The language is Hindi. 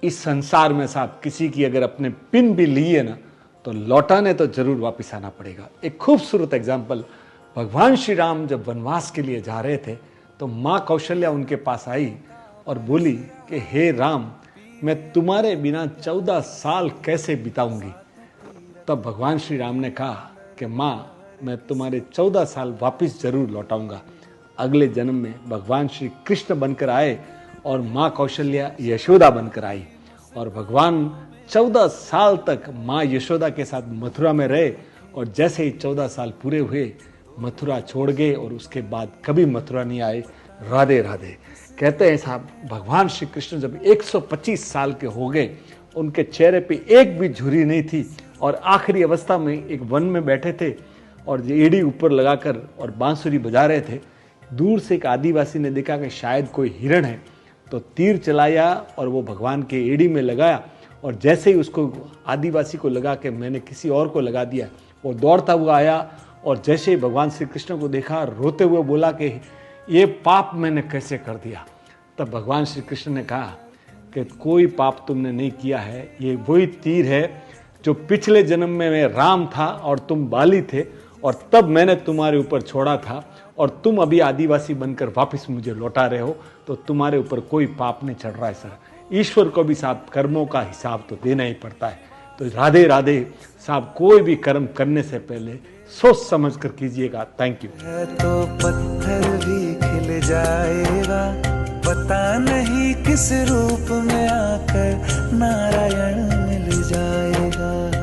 इस संसार में साहब किसी की अगर अपने पिन भी लिए ना तो लौटाने तो जरूर वापस आना पड़ेगा। एक खूबसूरत एग्जाम्पल, भगवान श्री राम जब वनवास के लिए जा रहे थे तो माँ कौशल्या उनके पास आई और बोली कि हे राम, मैं तुम्हारे बिना 14 साल कैसे बिताऊंगी। तब भगवान श्री राम ने कहा कि माँ, मैं तुम्हारे 14 साल वापस जरूर लौटाऊंगा। अगले जन्म में भगवान श्री कृष्ण बनकर आए और माँ कौशल्या यशोदा बनकर आई और भगवान 14 साल तक माँ यशोदा के साथ मथुरा में रहे और जैसे ही 14 साल पूरे हुए मथुरा छोड़ गए और उसके बाद कभी मथुरा नहीं आए। राधे राधे। कहते हैं साहब, भगवान श्री कृष्ण जब 125 साल के हो गए, उनके चेहरे पे एक भी झुर्री नहीं थी और आखिरी अवस्था में एक वन में बैठे थे और एड़ी ऊपर लगाकर और बांसुरी बजा रहे थे। दूर से एक आदिवासी ने देखा कि शायद कोई हिरण है, तो तीर चलाया और वो भगवान के एड़ी में लगाया और जैसे ही उसको आदिवासी को लगा कि मैंने किसी और को लगा दिया, वो दौड़ता हुआ आया और जैसे ही भगवान श्री कृष्ण को देखा, रोते हुए बोला कि ये पाप मैंने कैसे कर दिया। तब भगवान श्री कृष्ण ने कहा कि कोई पाप तुमने नहीं किया है, ये वही तीर है जो पिछले जन्म में मैं राम था और तुम बाली थे और तब मैंने तुम्हारे ऊपर छोड़ा था और तुम अभी आदिवासी बनकर वापस मुझे लौटा रहे हो, तो तुम्हारे ऊपर कोई पाप नहीं चढ़ रहा है सर। ईश्वर को भी साहब कर्मों का हिसाब तो देना ही पड़ता है। तो राधे राधे साहब, कोई भी कर्म करने से पहले सोच समझ कर कीजिएगा। Thank you. तो पत्थर भी खिल जाएगा, पता नहीं किस रूप में आकर नारायण मिल जाएगा।